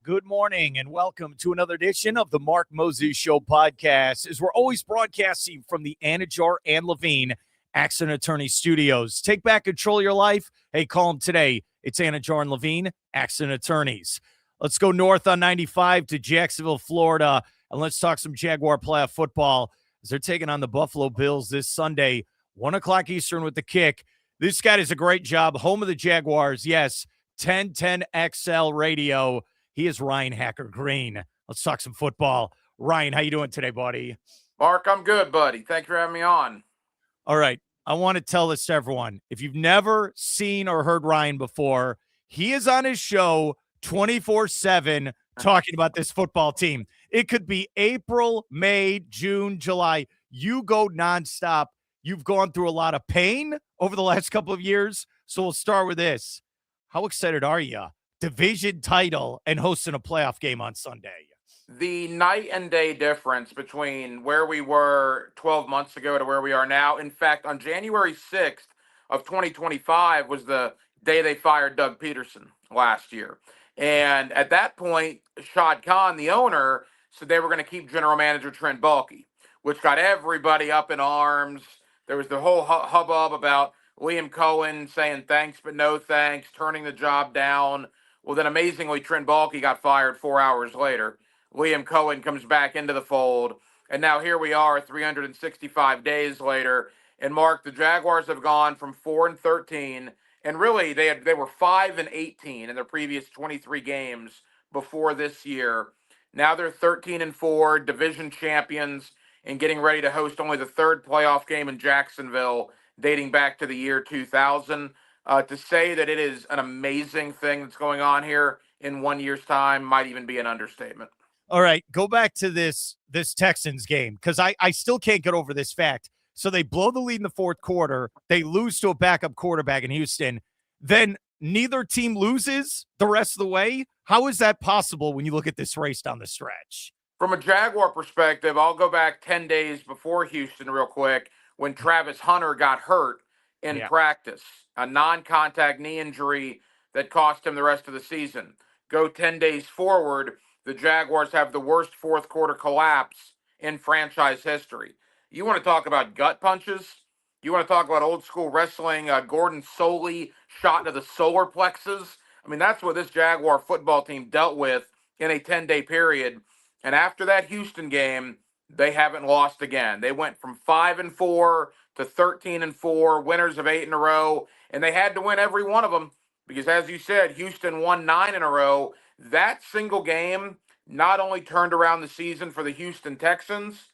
Good morning and welcome to another edition of the Mark Moses Show podcast. As we're always broadcasting from the Anidjar and Levine Accident Attorney Studios. Take back control of your life. Hey, call them today. It's Anidjar and Levine Accident Attorneys. Let's go north on 95 to Jacksonville, Florida, and let's talk some Jaguar playoff football as they're taking on the Buffalo Bills this Sunday, 1 o'clock Eastern with the kick. This guy does a great job. Home of the Jaguars, yes, 1010XL Radio. He is Ryan Hacker Green. Let's talk some football. Ryan, how you doing today, buddy? Mark, I'm good, buddy. Thank you for having me on. All right. I want to tell this to everyone. If you've never seen or heard Ryan before, he is on his show 24/7 talking about this football team. It could be April, May, June, July. You go nonstop. You've gone through a lot of pain over the last couple of years. So we'll start with this. How excited are you? Division title and hosting a playoff game on Sunday. The night and day difference between where we were 12 months ago to where we are now. In fact, on January 6th of 2025 was the day they fired Doug Peterson last year. And at that point, Shad Khan, the owner, said they were going to keep general manager Trent Baalke, which got everybody up in arms. There was the whole hubbub about Liam Cohen saying thanks but no thanks, turning the job down. Well, then amazingly, Trent Baalke got fired 4 hours later. Liam Cohen comes back into the fold. And now here we are 365 days later. And Mark, the Jaguars have gone from 4-13. And really, they were 5-18 in their previous 23 games before this year. Now they're 13-4, division champions, and getting ready to host only the third playoff game in Jacksonville, dating back to the year 2000. To say that it is an amazing thing that's going on here in 1 year's time might even be an understatement. All right, go back to this Texans game because I still can't get over this fact. So they blow the lead in the fourth quarter. They lose to a backup quarterback in Houston. Then neither team loses the rest of the way. How is that possible when you look at this race down the stretch? From a Jaguar perspective, I'll go back 10 days before Houston real quick when Travis Hunter got hurt in practice, a non-contact knee injury that cost him the rest of the season. Go 10 days forward, the Jaguars have the worst fourth quarter collapse in franchise history. You want to talk about gut punches? You want to talk about old school wrestling? Gordon Soley shot into the solar plexus. I mean, that's what this Jaguar football team dealt with in a 10-day period. And after that Houston game, they haven't lost again. They went from 5-4 to 13-4, winners of 8 in a row, and they had to win every one of them because, as you said, Houston won 9 in a row. That single game not only turned around the season for the Houston Texans,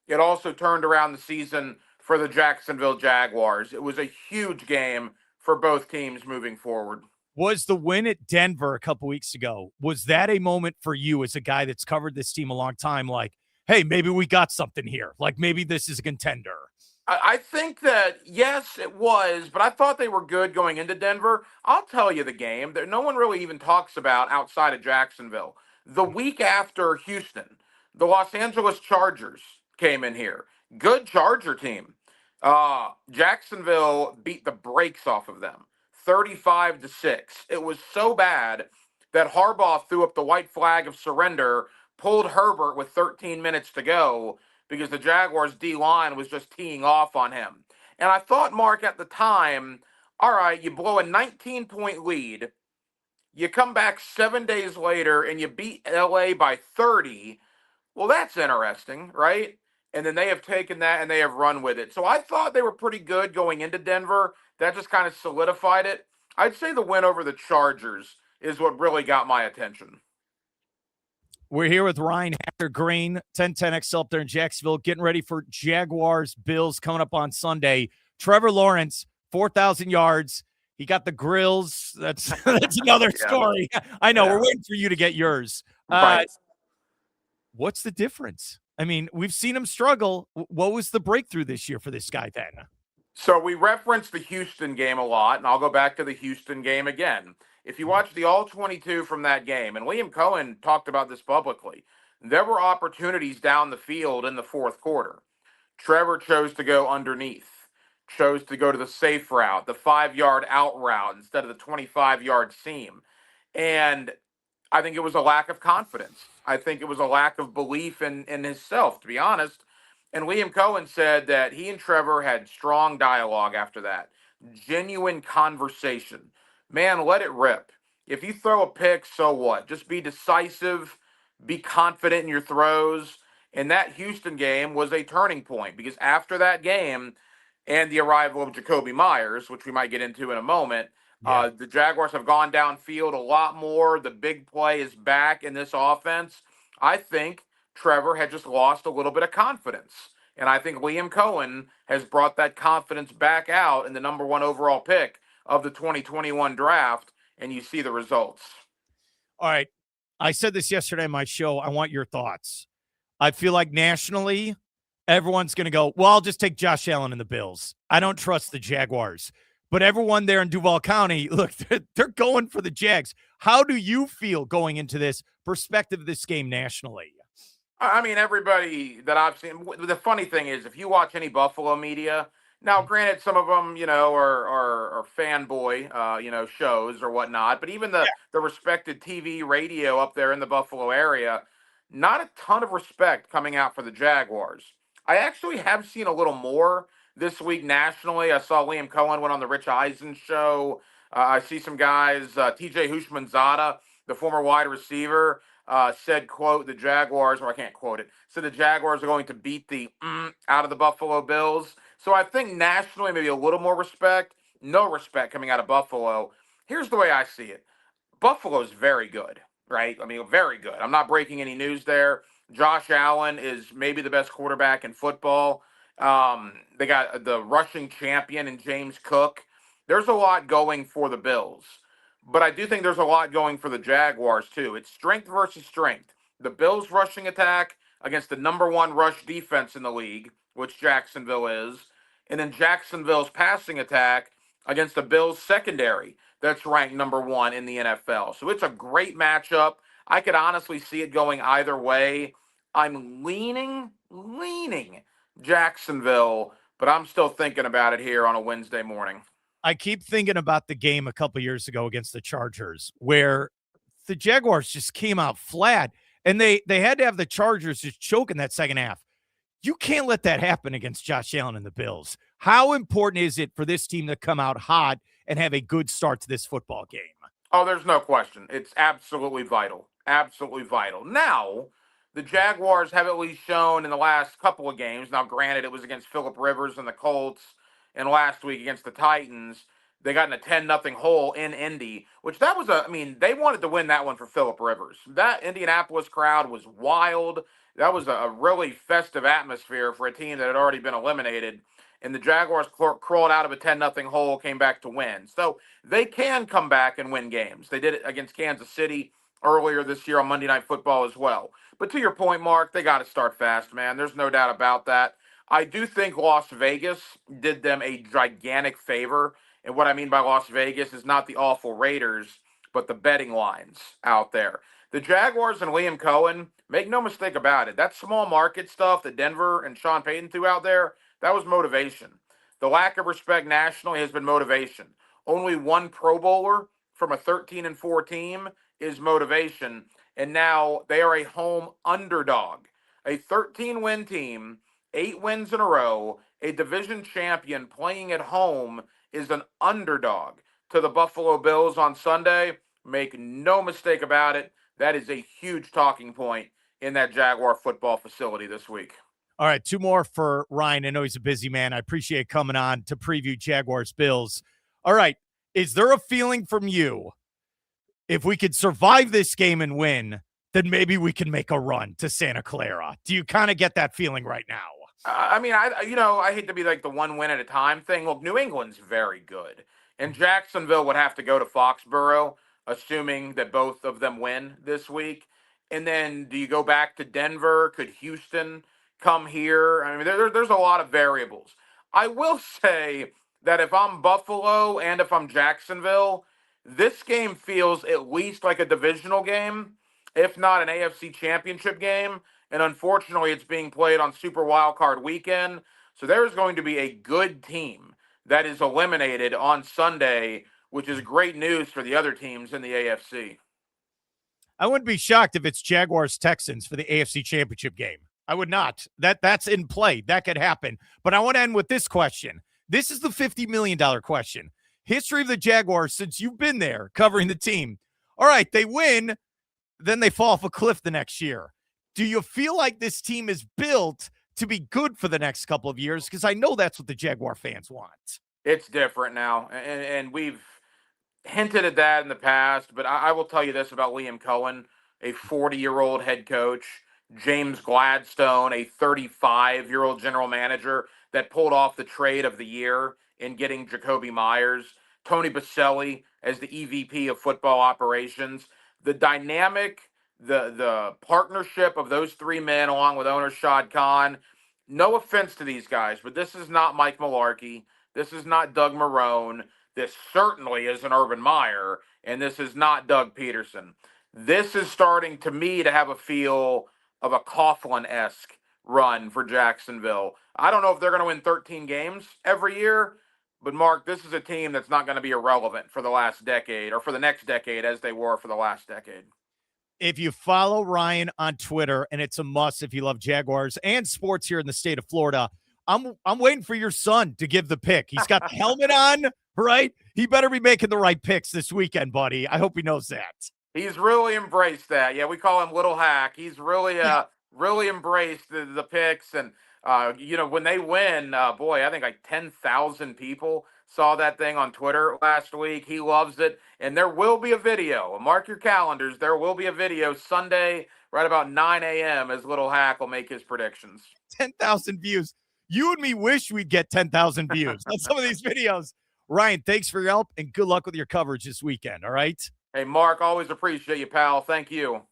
it also turned around the season for the Jacksonville Jaguars. It was a huge game for both teams moving forward. Was the win at Denver a couple weeks ago, was that a moment for you as a guy that's covered this team a long time, like, hey, maybe we got something here. Like maybe this is a contender. I think that, yes, it was, but I thought they were good going into Denver. I'll tell you the game that no one really even talks about outside of Jacksonville. The week after Houston, the Los Angeles Chargers came in here. Good Charger team. Jacksonville beat the brakes off of them, 35-6. It was so bad that Harbaugh threw up the white flag of surrender, pulled Herbert with 13 minutes to go because the Jaguars' D-line was just teeing off on him. And I thought, Mark, at the time, all right, you blow a 19-point lead, you come back 7 days later, and you beat L.A. by 30. Well, that's interesting, right? And then they have taken that and they have run with it. So I thought they were pretty good going into Denver. That just kind of solidified it. I'd say the win over the Chargers is what really got my attention. We're here with Ryan Hacker Green, 1010XL up there in Jacksonville, getting ready for Jaguars-Bills coming up on Sunday. Trevor Lawrence, 4,000 yards. He got the grills. That's another story. I know. We're waiting for you to get yours. Right. What's the difference? I mean, we've seen him struggle. What was the breakthrough this year for this guy then? So we referenced the Houston game a lot, and I'll go back to the Houston game again. If you watch the all-22 from that game, and Liam Cohen talked about this publicly, there were opportunities down the field in the fourth quarter. Trevor chose to go underneath, chose to go to the safe route, the 5-yard out route instead of the 25-yard seam. And I think it was a lack of confidence. I think it was a lack of belief in himself, to be honest. And Liam Cohen said that he and Trevor had strong dialogue after that, genuine conversation. Man, let it rip. If you throw a pick, so what? Just be decisive, be confident in your throws. And that Houston game was a turning point because after that game and the arrival of Jacoby Myers, which we might get into in a moment, Yeah. the Jaguars have gone downfield a lot more. The big play is back in this offense. I think Trevor had just lost a little bit of confidence. And I think Liam Cohen has brought that confidence back out in the number one overall pick of the 2021 draft. And you see the results. All right. I said this yesterday on my show. I want your thoughts. I feel like nationally, everyone's going to go, well, I'll just take Josh Allen and the Bills. I don't trust the Jaguars. But everyone there in Duval County, look, they're going for the Jags. How do you feel going into this perspective of this game nationally? I mean, everybody that I've seen. The funny thing is, if you watch any Buffalo media, now granted, some of them, are fanboy, shows or whatnot. But even the respected TV, radio up there in the Buffalo area, not a ton of respect coming out for the Jaguars. I actually have seen a little more this week nationally. I saw Liam Cohen went on the Rich Eisen show. I see some guys, T.J. Hushmanzada, the former wide receiver, said, quote, the Jaguars, or I can't quote it, said the Jaguars are going to beat the out of the Buffalo Bills. So I think nationally, maybe a little more respect, no respect coming out of Buffalo. Here's the way I see it. Buffalo's very good, right? I mean, very good. I'm not breaking any news there. Josh Allen is maybe the best quarterback in football. They got the rushing champion in James Cook. There's a lot going for the Bills. But I do think there's a lot going for the Jaguars, too. It's strength versus strength. The Bills' rushing attack against the number one rush defense in the league, which Jacksonville is, and then Jacksonville's passing attack against the Bills' secondary that's ranked number one in the NFL. So it's a great matchup. I could honestly see it going either way. I'm leaning Jacksonville, but I'm still thinking about it here on a Wednesday morning. I keep thinking about the game a couple years ago against the Chargers where the Jaguars just came out flat and they had to have the Chargers just choke in that second half. You can't let that happen against Josh Allen and the Bills. How important is it for this team to come out hot and have a good start to this football game? Oh, there's no question. It's absolutely vital. Absolutely vital. Now, the Jaguars have at least shown in the last couple of games. Now, granted, it was against Phillip Rivers and the Colts, and last week against the Titans. They got in a 10-0 hole in Indy, which that was they wanted to win that one for Phillip Rivers. That Indianapolis crowd was wild. That was a really festive atmosphere for a team that had already been eliminated. And the Jaguars crawled out of a 10-0 hole, came back to win. So they can come back and win games. They did it against Kansas City earlier this year on Monday Night Football as well. But to your point, Mark, they got to start fast, man. There's no doubt about that. I do think Las Vegas did them a gigantic favor. And what I mean by Las Vegas is not the awful Raiders, but the betting lines out there. The Jaguars and Liam Cohen, make no mistake about it, that small market stuff that Denver and Sean Payton threw out there, that was motivation. The lack of respect nationally has been motivation. Only one Pro Bowler from a 13-4 team is motivation. And now they are a home underdog. A 13-win team, 8 wins in a row, a division champion playing at home is an underdog to the Buffalo Bills on Sunday. Make no mistake about it. That is a huge talking point in that Jaguar football facility this week. All right, 2 more for Ryan. I know he's a busy man. I appreciate coming on to preview Jaguars Bills. All right, is there a feeling from you, if we could survive this game and win, then maybe we can make a run to Santa Clara? Do you kind of get that feeling right now? I hate to be like the one win at a time thing. Look, New England's very good. And Jacksonville would have to go to Foxborough, assuming that both of them win this week. And then do you go back to Denver? Could Houston come here? I mean, there's a lot of variables. I will say that if I'm Buffalo and if I'm Jacksonville, this game feels at least like a divisional game, if not an AFC championship game. And unfortunately, it's being played on Super Wildcard weekend. So there's going to be a good team that is eliminated on Sunday, which is great news for the other teams in the AFC. I wouldn't be shocked if it's Jaguars Texans for the AFC Championship game. I would not. That's in play. That could happen. But I want to end with this question. This is the $50 million question. History of the Jaguars since you've been there covering the team. All right, they win, then they fall off a cliff the next year. Do you feel like this team is built to be good for the next couple of years? Because I know that's what the Jaguar fans want. It's different now, and we've hinted at that in the past, but I will tell you this about Liam Cohen, a 40-year-old head coach, James Gladstone, a 35-year-old general manager that pulled off the trade of the year in getting Jacoby Myers, Tony Baselli as the EVP of football operations. The dynamic, the partnership of those three men, along with owner Shad Khan, no offense to these guys, but this is not Mike Mularkey. This is not Doug Marrone. This certainly isn't Urban Meyer, and this is not Doug Peterson. This is starting, to me, to have a feel of a Coughlin-esque run for Jacksonville. I don't know if they're going to win 13 games every year, but, Mark, this is a team that's not going to be irrelevant for the last decade or for the next decade as they were for the last decade. If you follow Ryan on Twitter, and it's a must if you love Jaguars and sports here in the state of Florida, I'm waiting for your son to give the pick. He's got the helmet on, right? He better be making the right picks this weekend, buddy. I hope he knows that. He's really embraced that. Yeah, we call him Little Hack. He's really really embraced the picks. And, when they win, boy, I think like 10,000 people saw that thing on Twitter last week. He loves it. And there will be a video. Mark your calendars. There will be a video Sunday right about 9 a.m. as Little Hack will make his predictions. 10,000 views. You and me wish we'd get 10,000 views on some of these videos. Ryan, thanks for your help and good luck with your coverage this weekend. All right. Hey, Mark, always appreciate you, pal. Thank you.